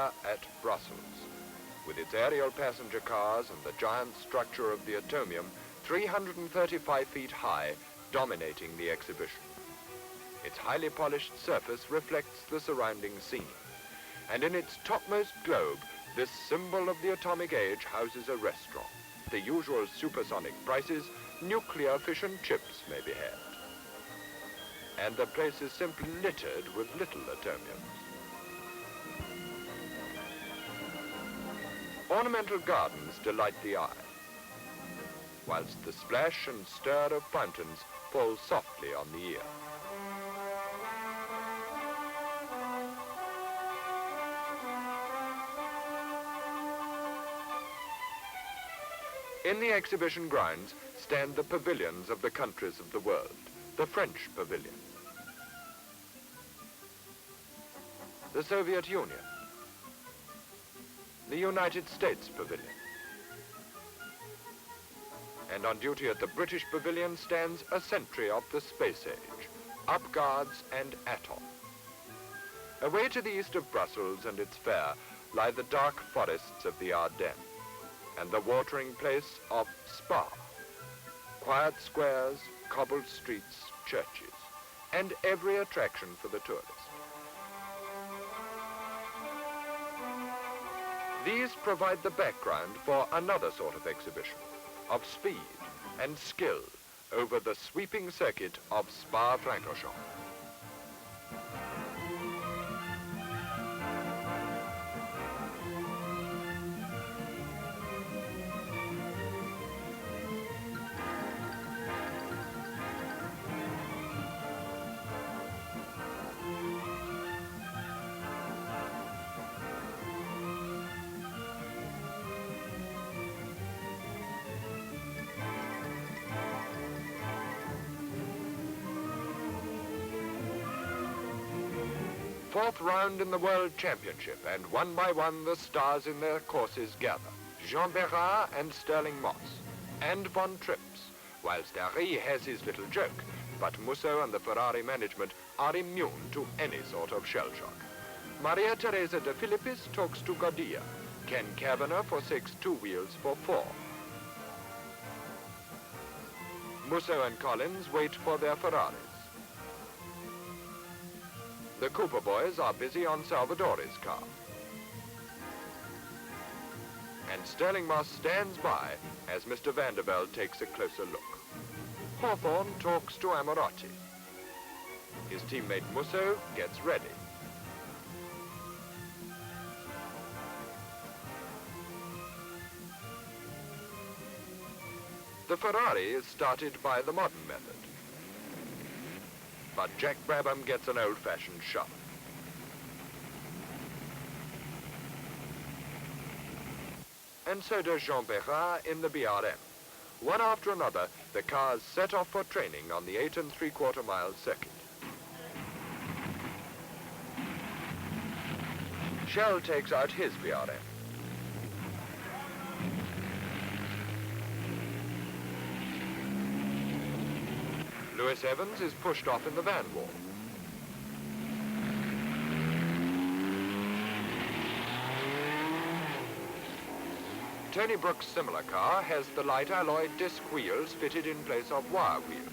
Behra at Brussels, with its aerial passenger cars and the giant structure of the Atomium 335 feet high, dominating the exhibition. Its highly polished surface reflects the surrounding scene, and in its topmost globe, this symbol of the atomic age houses a restaurant. The usual supersonic prices, nuclear fish and chips may be had. And the place is simply littered with little Atomiums. Ornamental gardens delight the eye, whilst the splash and stir of fountains fall softly on the ear. In the exhibition grounds stand the pavilions of the countries of the world. The French Pavilion, the Soviet Union, the United States Pavilion, and on duty at the British Pavilion stands a sentry of the space age, up guards and Atom. Away to the east of Brussels and its fair lie the dark forests of the Ardennes and the watering place of Spa, quiet squares, cobbled streets, churches, and every attraction for the tourist. These provide the background for another sort of exhibition, of speed and skill over the sweeping circuit of Spa-Francorchamps. Fourth round in the World Championship, and one by one the stars in their courses gather. Jean Behra and Sterling Moss, and Von Trips, whilst Harry has his little joke, but Musso and the Ferrari management are immune to any sort of shell shock. Maria Teresa de Filippis talks to Godia. Ken Kavanagh forsakes 2 wheels for 4. Musso and Collins wait for their Ferraris. The Cooper boys are busy on Salvadori's car. And Sterling Moss stands by as Mr. Vandervelde takes a closer look. Hawthorn talks to Amorotti. His teammate Musso gets ready. The Ferrari is started by the modern method, but Jack Brabham gets an old-fashioned shove. And so does Jean Behra in the BRM. One after another, the cars set off for training on the 8 3/4 mile circuit. Schell takes out his BRM. Lewis-Evans is pushed off in the Vanwall. Tony Brooks' similar car has the light alloy disc wheels fitted in place of wire wheels.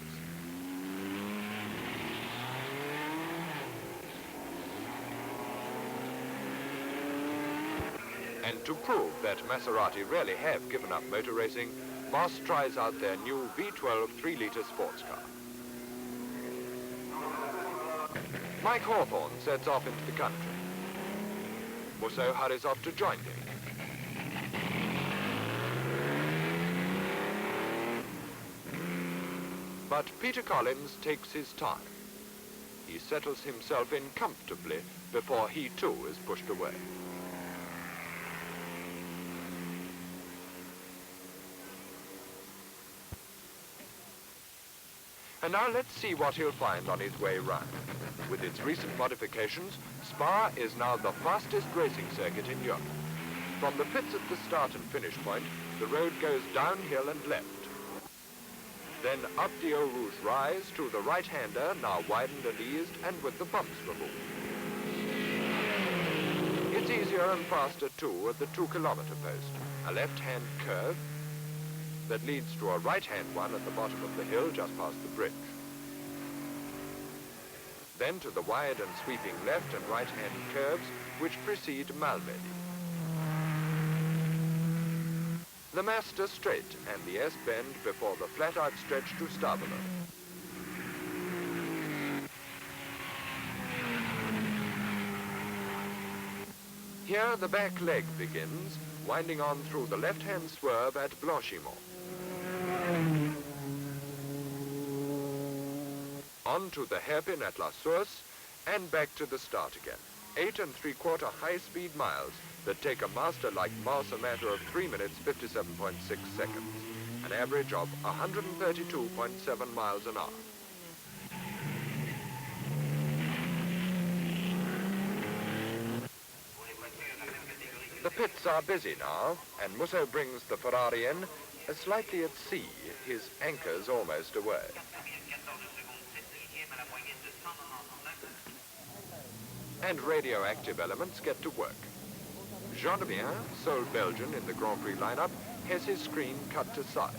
And to prove that Maserati really have given up motor racing, Moss tries out their new V12 3-litre sports car. Mike Hawthorn sets off into the country. Musso hurries off to join him. But Peter Collins takes his time. He settles himself in comfortably before he too is pushed away. And now let's see what he'll find on his way round. With its recent modifications, Spa is now the fastest racing circuit in Europe. From the pits at the start and finish point, the road goes downhill and left. Then up the Eau Rouge rise to the right-hander, now widened and eased and with the bumps removed. It's easier and faster too at the 2-kilometer post, a left-hand curve that leads to a right-hand one at the bottom of the hill just past the bridge. Then to the wide and sweeping left and right-hand curves which precede Malmedy. The Master Straight and the S-bend before the flat-out stretch to Salvadori. Here the back leg begins, winding on through the left-hand swerve at Blanchimont. On to the hairpin at La Source, and back to the start again. 8 3/4 high-speed miles that take a master like Moss a matter of 3 minutes 57.6 seconds, an average of 132.7 miles an hour. The pits are busy now, and Musso brings the Ferrari in, slightly at sea, his anchors almost away. And radioactive elements get to work. Gendebien, sole Belgian in the Grand Prix lineup, has his screen cut to size.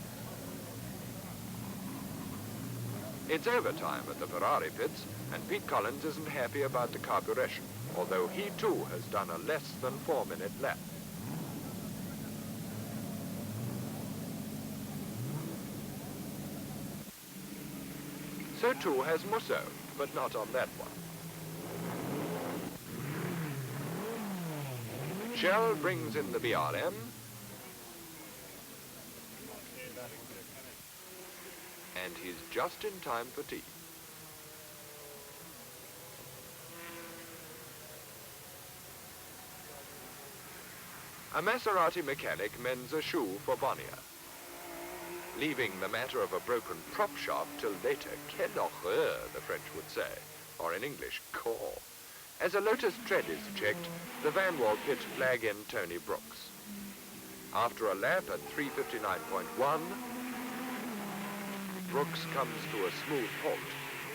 It's overtime at the Ferrari pits, and Pete Collins isn't happy about the carburation, although he too has done a less than 4-minute lap. So too has Musso, but not on that one. Schell brings in the BRM, and he's just in time for tea. A Maserati mechanic mends a shoe for Bonnier, leaving the matter of a broken prop shaft till later. Quelle horreur, the French would say, or in English, corps. As a Lotus tread is checked, the Vanwall pit flag in Tony Brooks. After a lap at 3:59.1, Brooks comes to a smooth halt,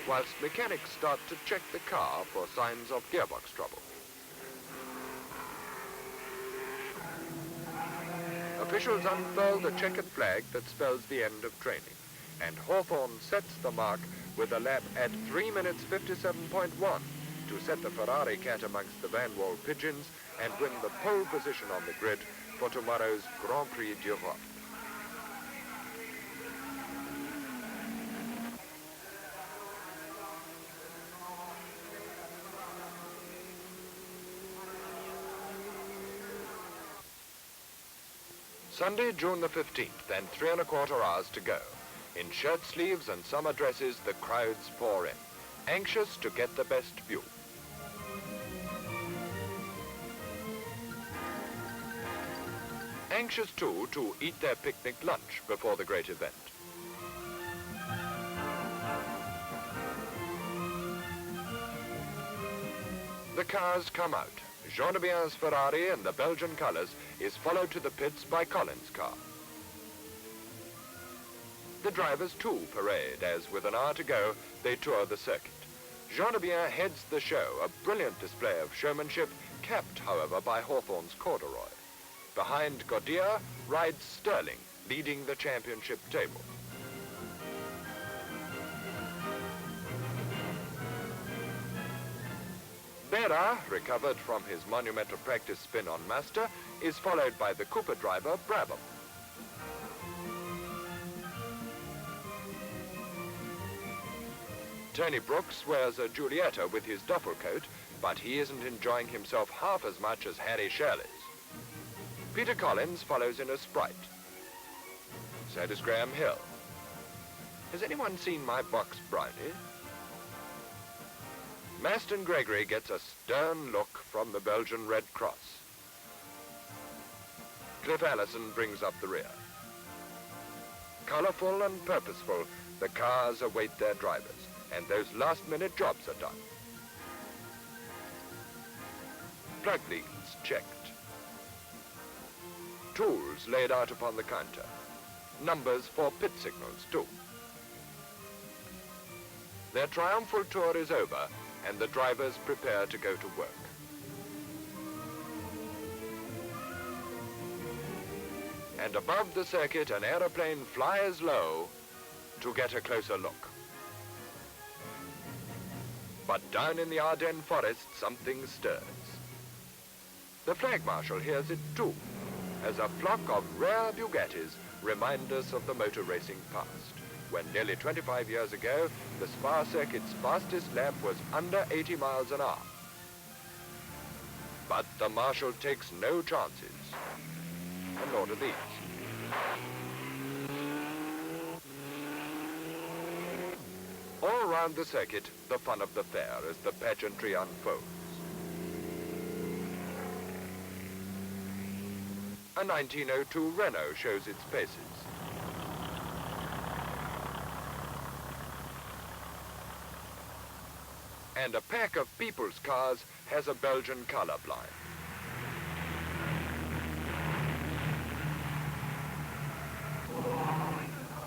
whilst mechanics start to check the car for signs of gearbox trouble. Officials unfurl the checkered flag that spells the end of training, and Hawthorn sets the mark with a lap at 3 minutes 57.1 to set the Ferrari cat amongst the Vanwall pigeons and win the pole position on the grid for tomorrow's Grand Prix D'Europe. Sunday, June the 15th, and 3 1/4 hours to go. In shirt sleeves and summer dresses, the crowds pour in, anxious to get the best view. Anxious, too, to eat their picnic lunch before the great event. The cars come out. Gendebien's Ferrari in the Belgian colours is followed to the pits by Collins' car. The drivers too parade as, with an hour to go, they tour the circuit. Gendebien heads the show, a brilliant display of showmanship, capped, however, by Hawthorn's corduroy. Behind Godia rides Sterling, leading the championship table. Behra, recovered from his monumental practice spin on Master, is followed by the Cooper driver, Brabham. Tony Brooks wears a Giulietta with his duffel coat, but he isn't enjoying himself half as much as Harry Schell is. Peter Collins follows in a Sprite. So does Graham Hill. Has anyone seen my box brownie? Masten Gregory gets a stern look from the Belgian Red Cross. Cliff Allison brings up the rear. Colourful and purposeful, the cars await their drivers, and those last-minute jobs are done. Plug leads checked. Tools laid out upon the counter. Numbers for pit signals, too. Their triumphal tour is over, and the drivers prepare to go to work. and above the circuit an aeroplane flies low to get a closer look. But down in the Ardennes forest, something stirs. The flag marshal hears it too, as a flock of rare Bugattis remind us of the motor racing past, when nearly 25 years ago, the Spa circuit's fastest lap was under 80 miles an hour. But the marshal takes no chances, and nor do these. All around the circuit, the fun of the fair as the pageantry unfolds. A 1902 Renault shows its paces. And a pack of people's cars has a Belgian color blind.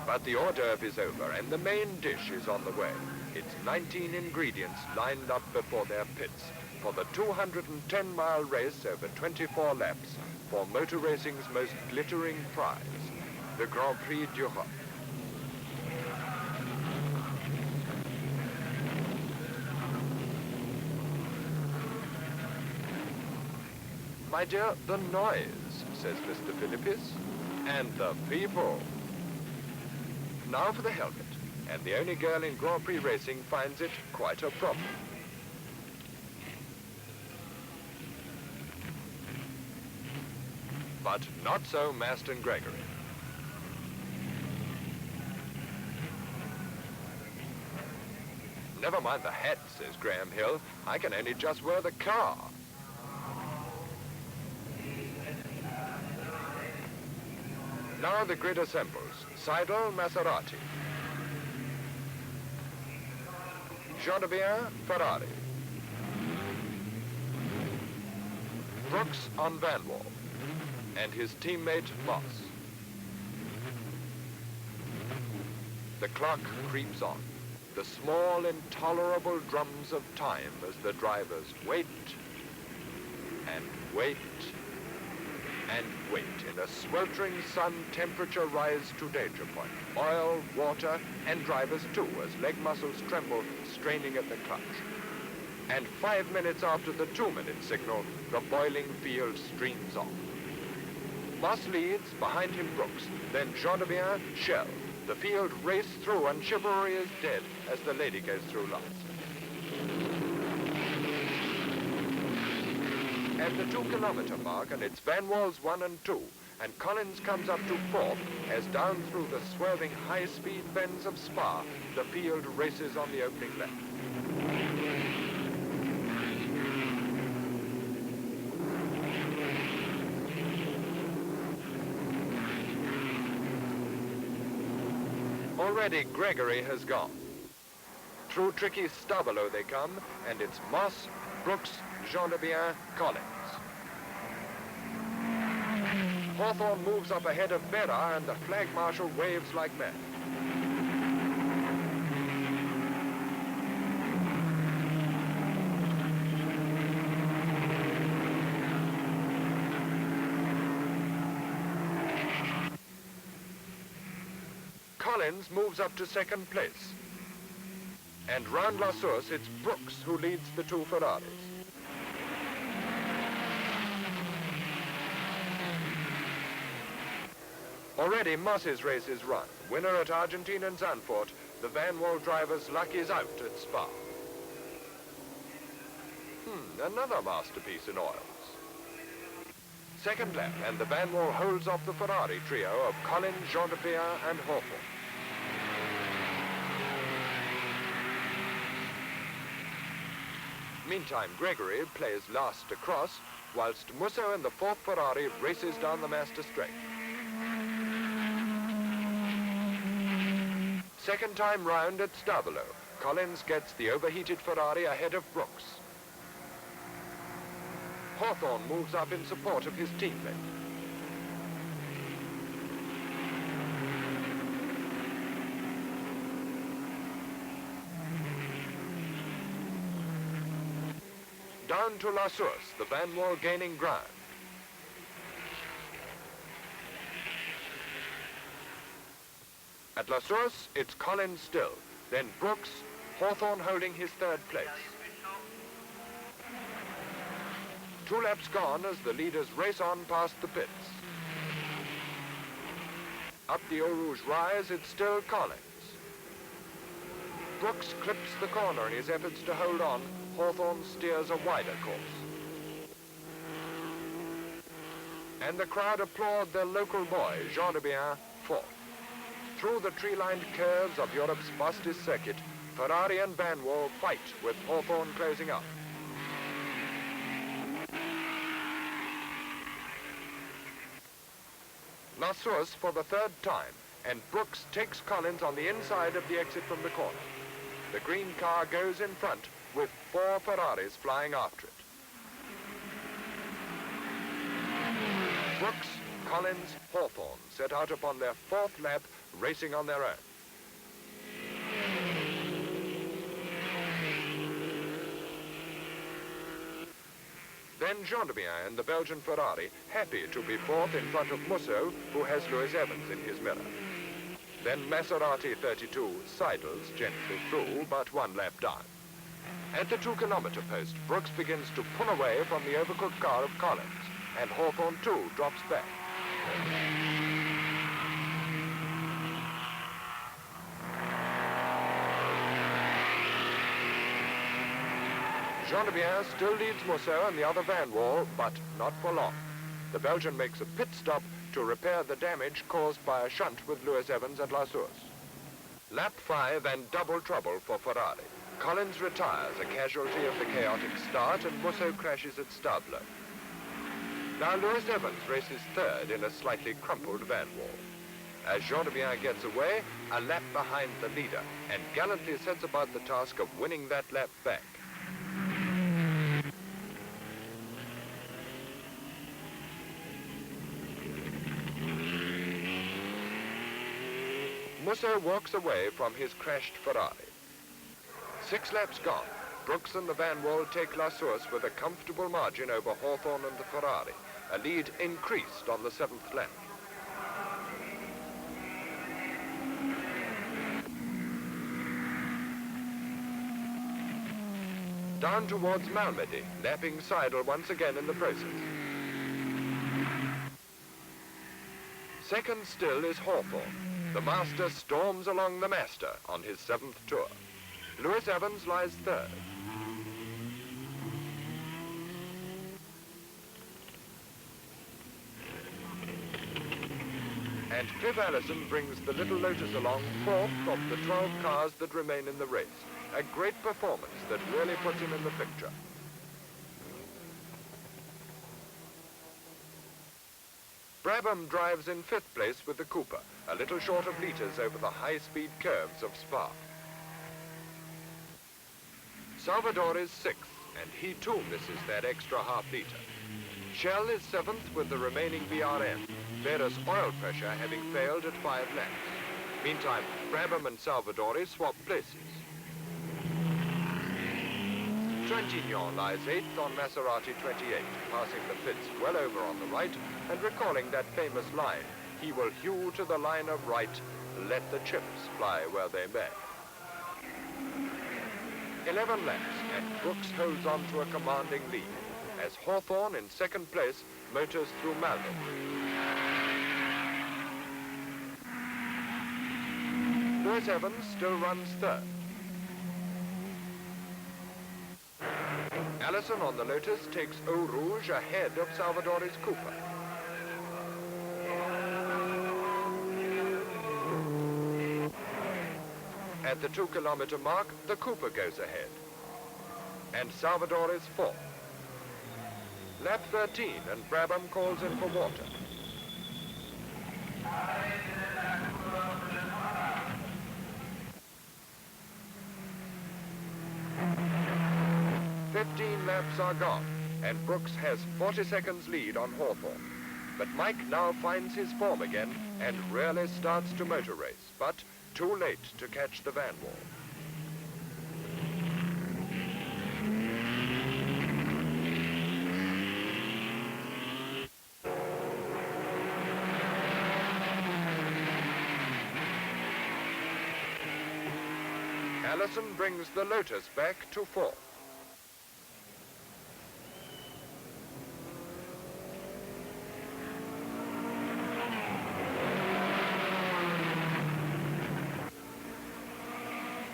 But the hors d'oeuvre is over and the main dish is on the way. It's 19 ingredients lined up before their pits for the 210-mile race over 24 laps for motor racing's most glittering prize, the Grand Prix D'Europe. My dear, the noise, says Mr. Filippis, and the people. Now for the helmet, and the only girl in Grand Prix racing finds it quite a problem. But not so Masten Gregory. Never mind the hat, says Graham Hill. I can only just wear the car. Now the grid assembles. Seidel, Maserati. Gendebien, Ferrari. Brooks on Vanwall. And his teammate, Moss. The clock creeps on. The small, intolerable drums of time as the drivers wait and wait and wait in a sweltering sun, temperature rise to danger point. Oil, water, and drivers too, as leg muscles tremble, straining at the clutch. And 5 minutes after the 2-minute signal, the boiling field streams off. Moss leads, behind him Brooks, then Gendebien, Schell. The field race through and chivalry is dead as the lady goes through last. At the 2-kilometer mark, and it's Vanwall's 1 and 2, and Collins comes up to 4th as down through the swerving high-speed bends of Spa, the field races on the opening lap. Already Gregory has gone. Through tricky Stabilo they come, and it's Moss, Brooks, Gendebien, Collins. Hawthorn moves up ahead of Behra, and the flag marshal waves like mad. Collins moves up to 2nd place. And round La Source, it's Brooks who leads the 2 Ferraris. Already Moss's race is run. Winner at Argentine and Zandvoort, the Vanwall driver's luck is out at Spa. Another masterpiece in oils. 2nd lap, and the Vanwall holds off the Ferrari trio of Collins, Gendebien, and Hawthorn. Meantime, Gregory plays last across, whilst Musso and the 4th Ferrari races down the Master Straight. 2nd time round at Stabilo, Collins gets the overheated Ferrari ahead of Brooks. Hawthorn moves up in support of his teammate. Down to La Source, the Vanwall gaining ground. At La Source, it's Collins still, then Brooks, Hawthorn holding his third place. 2 laps gone as the leaders race on past the pits. Up the Eau Rouge rise, it's still Collins. Brooks clips the corner in his efforts to hold on. Hawthorn steers a wider course. And the crowd applaud their local boy, Gendebien, fourth. Through the tree-lined curves of Europe's fastest circuit, Ferrari and Vanwall fight with Hawthorn closing up. La Source for the 3rd time, and Brooks takes Collins on the inside of the exit from the corner. The green car goes in front with 4 Ferraris flying after it. Brooks, Collins, Hawthorn set out upon their 4th lap, racing on their own. Then Gendebien and the Belgian Ferrari, happy to be 4th in front of Musso, who has Lewis-Evans in his mirror. Then Maserati 32 sidles gently through, but 1 lap down. At the 2-kilometer post, Brooks begins to pull away from the overcooked car of Collins, and Hawthorn too drops back. Gendebien still leads Musso and the other Vanwall, but not for long. The Belgian makes a pit stop to repair the damage caused by a shunt with Lewis-Evans at La Source. Lap 5 and double trouble for Ferrari. Collins retires, a casualty of the chaotic start, and Musso crashes at Stablo. Now Lewis-Evans races 3rd in a slightly crumpled Vanwall. As Gendebien gets away, a lap behind the leader, and gallantly sets about the task of winning that lap back. Musso walks away from his crashed Ferrari. 6 laps gone. Brooks and the Vanwall take La Source with a comfortable margin over Hawthorn and the Ferrari. A lead increased on the 7th lap. Down towards Malmedy, lapping Seidel once again in the process. 2nd still is Hawthorn. The master storms along the master on his 7th tour. Lewis-Evans lies 3rd. And Cliff Allison brings the little Lotus along 4th of the 12 cars that remain in the race. A great performance that really puts him in the picture. Brabham drives in 5th place with the Cooper, a little short of litres over the high-speed curves of Spa. Salvadori is 6th, and he too misses that extra half litre. Schell is 7th with the remaining BRM, Behra's oil pressure having failed at 5 laps. Meantime, Brabham and Salvadori swap places. Trintignant lies 8th on Maserati 28, passing the pits well over on the right and recalling that famous line, "He will hew to the line of right, let the chips fly where they may." 11 laps, and Brooks holds on to a commanding lead, as Hawthorn in 2nd place motors through Malmedy. Lewis-Evans still runs 3rd. Allison on the Lotus takes Eau Rouge ahead of Salvadori's Cooper. At the 2-kilometer mark, the Cooper goes ahead. And Salvador is 4th. Lap 13, and Brabham calls in for water. "15 laps are gone, and Brooks has 40 seconds lead on Hawthorn. But Mike now finds his form again and really starts to motor race, but too late to catch the Vanwall. Allison brings the Lotus back to fourth.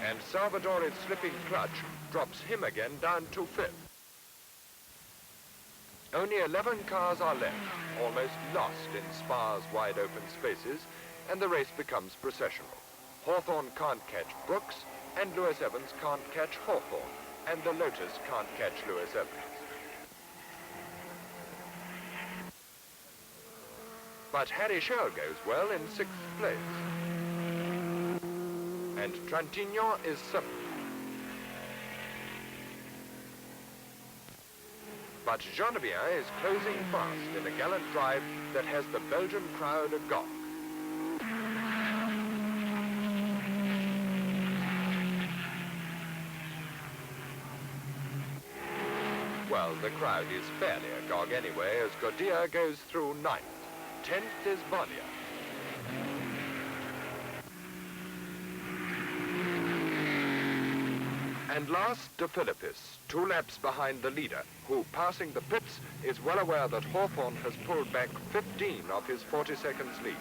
And Salvadori's slipping clutch drops him again down to fifth. Only 11 cars are left, almost lost in Spa's wide open spaces, and the race becomes processional. Hawthorn can't catch Brooks, and Lewis-Evans can't catch Hawthorn, and the Lotus can't catch Lewis-Evans. But Harry Schell goes well in 6th place. And Trantignon is 7th. But Gendebien is closing fast in a gallant drive that has the Belgian crowd agog. Well, the crowd is fairly agog anyway, as Godia goes through 9th. 10th is Godia. And last, De Filippis, 2 laps behind the leader, who, passing the pits, is well aware that Hawthorn has pulled back 15 of his 40 seconds lead.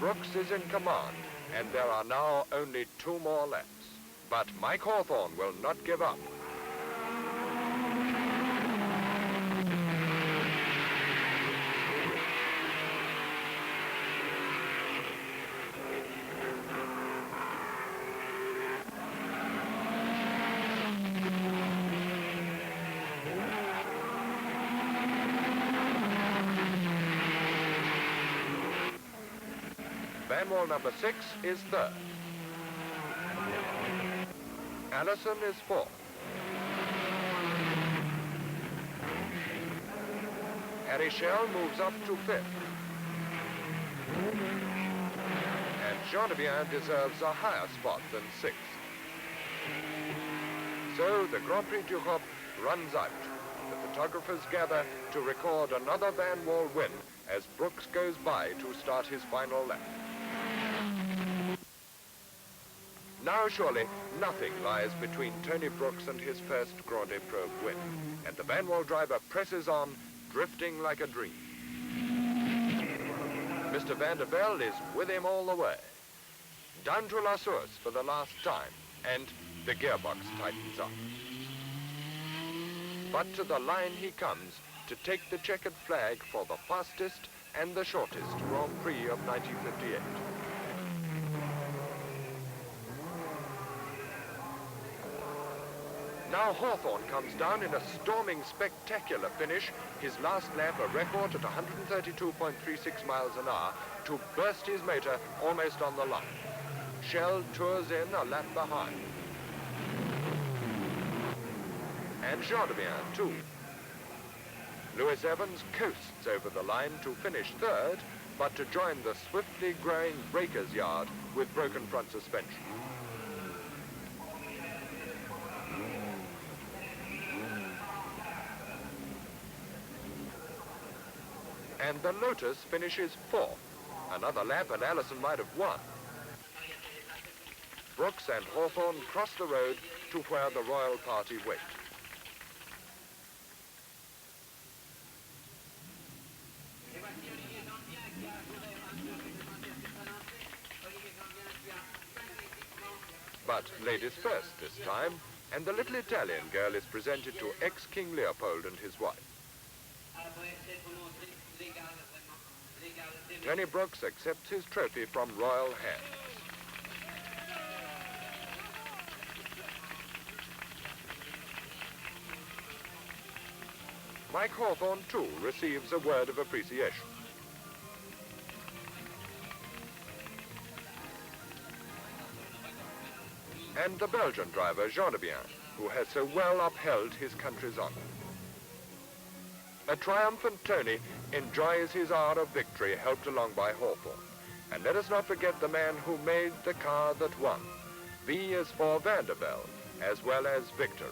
Brooks is in command, and there are now only 2 more laps. But Mike Hawthorn will not give up. Vanwall number 6 is 3rd. Allison is 4th. Harry Schell moves up to 5th. And Gendebien deserves a higher spot than 6th. So the Grand Prix d'Europe runs out. The photographers gather to record another Vanwall win as Brooks goes by to start his final lap. Now surely nothing lies between Tony Brooks and his first Grand Prix win, and the Vanwall driver presses on, drifting like a dream. Mr. Van der Velde is with him all the way. Down to La Source for the last time, and the gearbox tightens up. But to the line he comes to take the checkered flag for the fastest and the shortest Grand Prix of 1958. Now Hawthorn comes down in a storming, spectacular finish, his last lap a record at 132.36 miles an hour, to burst his motor almost on the line. Schell tours in a lap behind. And Gendebien too. Lewis-Evans coasts over the line to finish 3rd, but to join the swiftly growing breakers yard with broken front suspension. And the Lotus finishes 4th. Another lap and Allison might have won. Brooks and Hawthorn cross the road to where the royal party wait. But ladies first this time, and the little Italian girl is presented to ex-King Leopold and his wife. Tony Brooks accepts his trophy from royal hands. Mike Hawthorn, too, receives a word of appreciation. And the Belgian driver, Gendebien, who has so well upheld his country's honor. A triumphant Tony enjoys his hour of victory, helped along by Hawthorn. And let us not forget the man who made the car that won. V is for Van der Velde, as well as victory.